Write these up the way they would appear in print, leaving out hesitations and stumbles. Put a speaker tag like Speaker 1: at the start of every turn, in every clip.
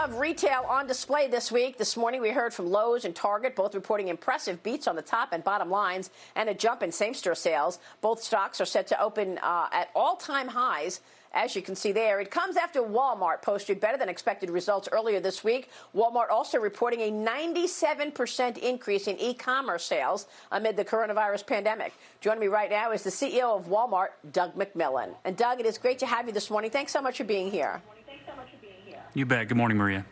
Speaker 1: of retail on display this week. This morning we heard from Lowe's and Target, both reporting impressive beats on the top and bottom lines and a jump in same-store sales. Both stocks are set to open at all-time highs. As you can see there, it comes after Walmart posted better than expected results earlier this week. Walmart also reporting a 97% increase in e-commerce sales amid the coronavirus pandemic. Joining me right now is the CEO of Walmart, Doug McMillon. And Doug, it is great to have you this morning. Thanks so much for being here.
Speaker 2: You bet. Good morning, Maria.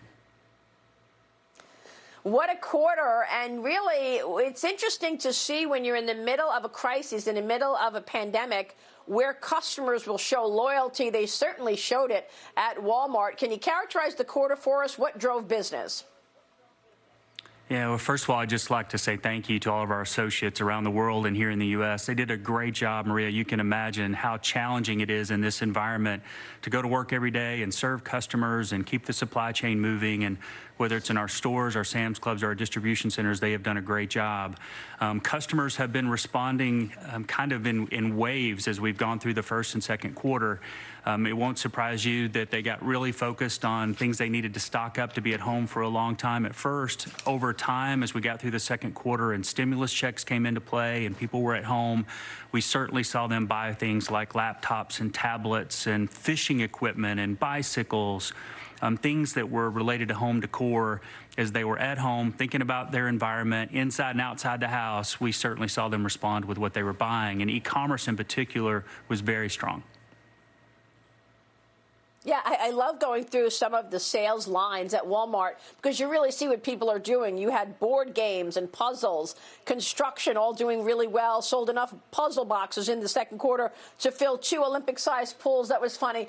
Speaker 1: What a quarter, and really, it's interesting to see when you're in the middle of a crisis, in the middle of a pandemic, where customers will show loyalty. They certainly showed it at Walmart. Can you characterize the quarter for us? What drove business?
Speaker 2: Yeah, well, first of all, I'd just like to say thank you to all of our associates around the world and here in the U.S. They did a great job, Maria. You can imagine how challenging it is in this environment to go to work every day and serve customers and keep the supply chain moving. And whether it's in our stores, our Sam's Clubs, or our distribution centers, they have done a great job. Customers have been responding kind of in waves as we've gone through the first and second quarter. It won't surprise you that they got really focused on things they needed to stock up to be at home for a long time at first. Over time, as we got through the second quarter and stimulus checks came into play and people were at home, we certainly saw them buy things like laptops and tablets and fishing equipment and bicycles, things that were related to home decor. As they were at home, thinking about their environment inside and outside the house, we certainly saw them respond with what they were buying. And e-commerce in particular was very strong.
Speaker 1: Yeah, I love going through some of the sales lines at Walmart because you really see what people are doing. You had board games and puzzles, construction all doing really well, sold enough puzzle boxes in the second quarter to fill 2 Olympic-sized pools. That was funny.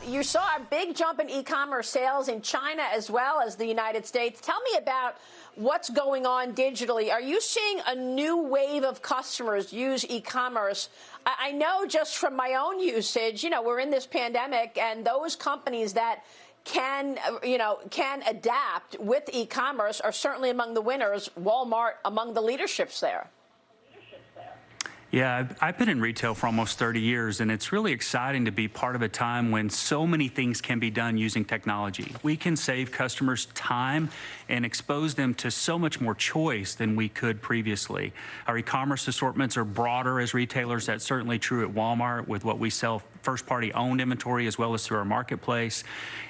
Speaker 1: You saw a big jump in e-commerce sales in China as well as the United States. Tell me about what's going on digitally. Are you seeing a new wave of customers use e-commerce? I know just from my own usage, we're in this pandemic, and those companies that can adapt with e-commerce are certainly among the winners. Walmart among the leaderships there.
Speaker 2: Yeah, I've been in retail for almost 30 years, and it's really exciting to be part of a time when so many things can be done using technology. We can save customers time and expose them to so much more choice than we could previously. Our e-commerce assortments are broader as retailers. That's certainly true at Walmart with what we sell first-party owned inventory as well as through our marketplace.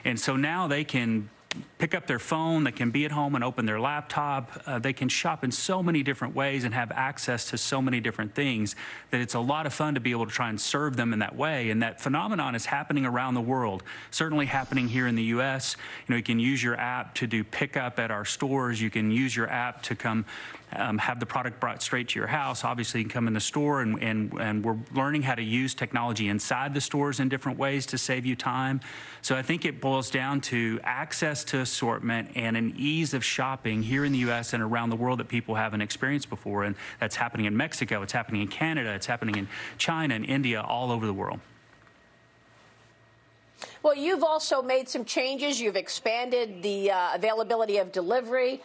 Speaker 2: And so now they can pick up their phone, they can be at home and open their laptop. They can shop in so many different ways and have access to so many different things that it's a lot of fun to be able to try and serve them in that way. And that phenomenon is happening around the world, certainly happening here in the U.S. You can use your app to do pickup at our stores. You can use your app to come have the product brought straight to your house. Obviously, you can come in the store, and we're learning how to use technology inside the stores in different ways to save you time. So I think it boils down to access to assortment and an ease of shopping here in the U.S. and around the world that people haven't experienced before. And that's happening in Mexico, it's happening in Canada, it's happening in China and India, all over the world.
Speaker 1: Well, you've also made some changes. You've expanded the availability of delivery,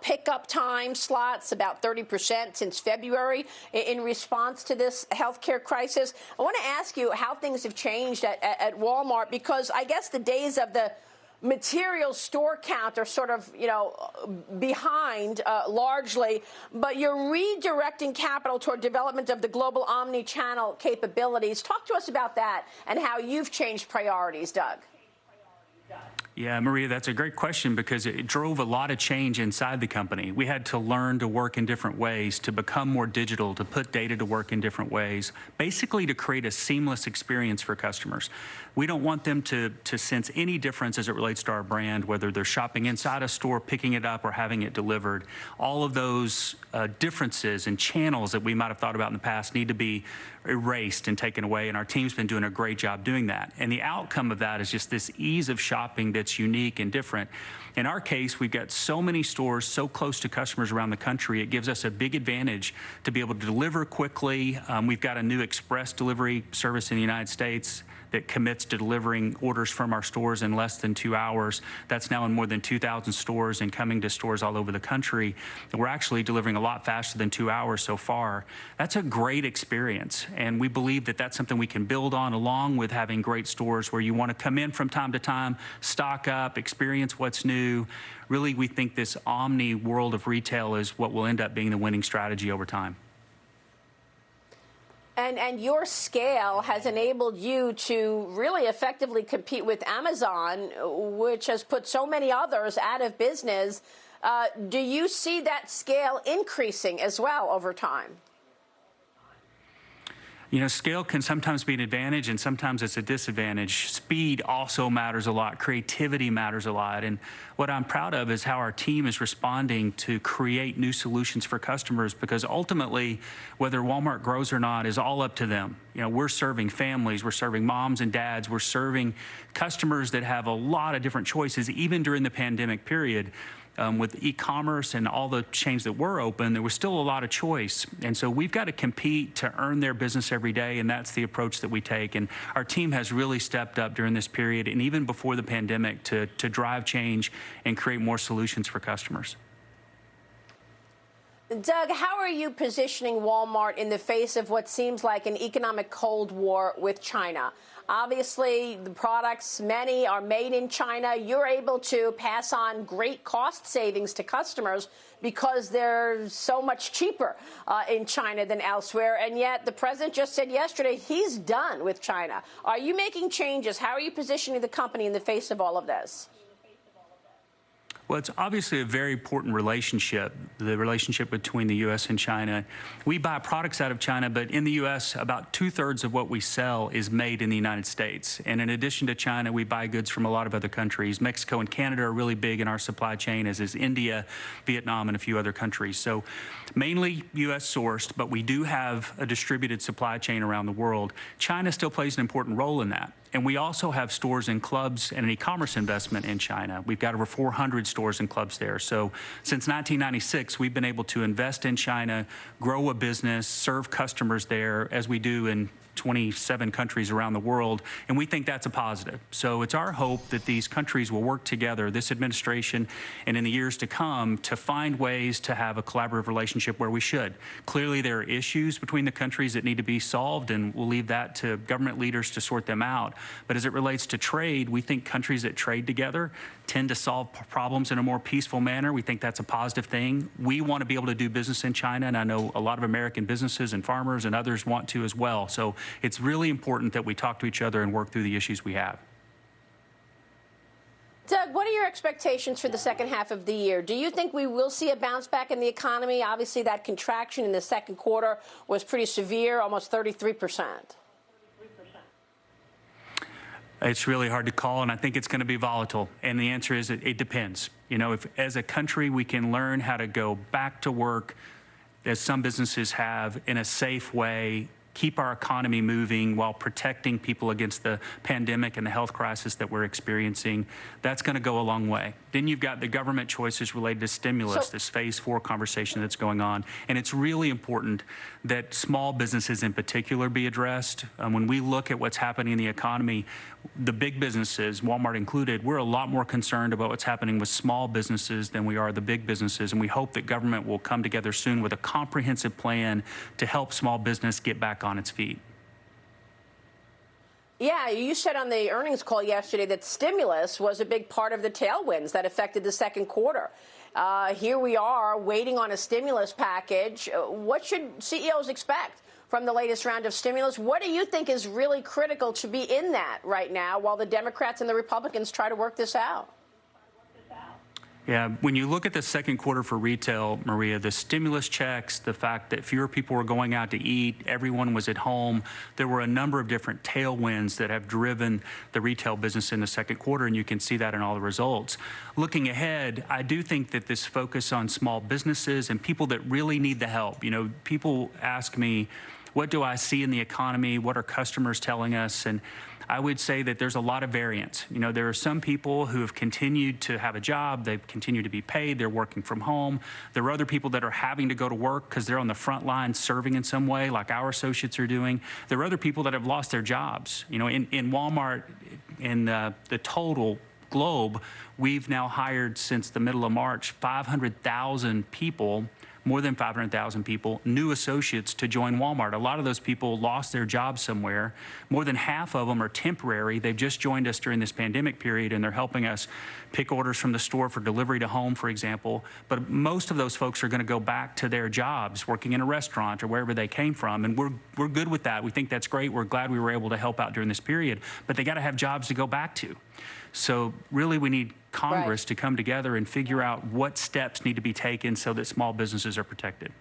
Speaker 1: pickup time slots about 30% since February in response to this healthcare crisis. I want to ask you how things have changed at Walmart, because I guess the days of the material store count are sort of, behind largely, but you're redirecting capital toward development of the global omni-channel capabilities. Talk to us about that and how you've changed priorities, Doug.
Speaker 2: Yeah, Maria, that's a great question because it drove a lot of change inside the company. We had to learn to work in different ways, to become more digital, to put data to work in different ways, basically to create a seamless experience for customers. We don't want them to sense any difference as it relates to our brand, whether they're shopping inside a store, picking it up, or having it delivered. All of those differences and channels that we might have thought about in the past need to be erased and taken away, and our team's been doing a great job doing that. And the outcome of that is just this ease of shopping that's unique and different. In our case, we've got so many stores so close to customers around the country, it gives us a big advantage to be able to deliver quickly. We've got a new express delivery service in the United States that commits to delivering orders from our stores in less than 2 hours. That's now in more than 2,000 stores and coming to stores all over the country. We're actually delivering a lot faster than 2 hours so far. That's a great experience, and we believe that that's something we can build on, along with having great stores where you want to come in from time to time, stock up, experience what's new. Really, we think this omni world of retail is what will end up being the winning strategy over time.
Speaker 1: And your scale has enabled you to really effectively compete with Amazon, which has put so many others out of business. Do you see that scale increasing as well over time?
Speaker 2: You know, scale can sometimes be an advantage and sometimes it's a disadvantage. Speed also matters a lot. Creativity matters a lot. And what I'm proud of is how our team is responding to create new solutions for customers, because ultimately, whether Walmart grows or not is all up to them. You know, we're serving families, we're serving moms and dads, we're serving customers that have a lot of different choices, even during the pandemic period. With e-commerce and all the chains that were open, there was still a lot of choice. And so we've got to compete to earn their business every day, and that's the approach that we take. And our team has really stepped up during this period and even before the pandemic to drive change and create more solutions for customers.
Speaker 1: Doug, how are you positioning Walmart in the face of what seems like an economic Cold War with China? Obviously, the products, many are made in China. You're able to pass on great cost savings to customers because they're so much cheaper in China than elsewhere. And yet the president just said yesterday he's done with China. Are you making changes? How are you positioning the company in the face of all of this?
Speaker 2: Well, it's obviously a very important relationship, the relationship between the U.S. and China. We buy products out of China, but in the U.S., about 2/3 of what we sell is made in the United States. And in addition to China, we buy goods from a lot of other countries. Mexico and Canada are really big in our supply chain, as is India, Vietnam, and a few other countries. So mainly U.S. sourced, but we do have a distributed supply chain around the world. China still plays an important role in that. And we also have stores and clubs and an e-commerce investment in China. We've got over 400 stores and clubs there. So since 1996, we've been able to invest in China, grow a business, serve customers there, as we do in 27 countries around the world, and we think that's a positive. So it's our hope that these countries will work together, this administration and in the years to come, to find ways to have a collaborative relationship where we should. Clearly, there are issues between the countries that need to be solved, and we'll leave that to government leaders to sort them out. But as it relates to trade, we think countries that trade together tend to solve problems in a more peaceful manner. We think that's a positive thing. We want to be able to do business in China, and I know a lot of American businesses and farmers and others want to as well. So it's really important that we talk to each other and work through the issues we have.
Speaker 1: Doug, what are your expectations for the second half of the year? Do you think we will see a bounce back in the economy? Obviously, that contraction in the second quarter was pretty severe, almost 33%.
Speaker 2: It's really hard to call, and I think it's going to be volatile. And the answer is it depends. You know, if as a country we can learn how to go back to work, as some businesses have, in a safe way, keep our economy moving while protecting people against the pandemic and the health crisis that we're experiencing, that's going to go a long way. Then you've got the government choices related to stimulus, this phase 4 conversation that's going on. And it's really important that small businesses in particular be addressed. When we look at what's happening in the economy, the big businesses, Walmart included, we're a lot more concerned about what's happening with small businesses than we are the big businesses. And we hope that government will come together soon with a comprehensive plan to help small business get back on its feet.
Speaker 1: Yeah, you said on the earnings call yesterday that stimulus was a big part of the tailwinds that affected the second quarter. Here we are waiting on a stimulus package. What should CEOs expect from the latest round of stimulus? What do you think is really critical to be in that right now while the Democrats and the Republicans try to work this out?
Speaker 2: Yeah, when you look at the second quarter for retail, Maria, the stimulus checks, the fact that fewer people were going out to eat, everyone was at home, there were a number of different tailwinds that have driven the retail business in the second quarter, and you can see that in all the results. Looking ahead, I do think that this focus on small businesses and people that really need the help, you know, people ask me, what do I see in the economy? What are customers telling us? And I would say that there's a lot of variance. You know, there are some people who have continued to have a job, they've continued to be paid, they're working from home. There are other people that are having to go to work because they're on the front line serving in some way, like our associates are doing. There are other people that have lost their jobs. You know, in Walmart, in the total globe, we've now hired since the middle of March 500,000 people, more than 500,000 people, new associates to join Walmart. A lot of those people lost their jobs somewhere. More than half of them are temporary. They've just joined us during this pandemic period, and they're helping us pick orders from the store for delivery to home, for example. But most of those folks are going to go back to their jobs, working in a restaurant or wherever they came from, and we're good with that. We think that's great. We're glad we were able to help out during this period, but they got to have jobs to go back to. So really, we need Congress to come together and figure out what steps need to be taken so that small businesses are protected.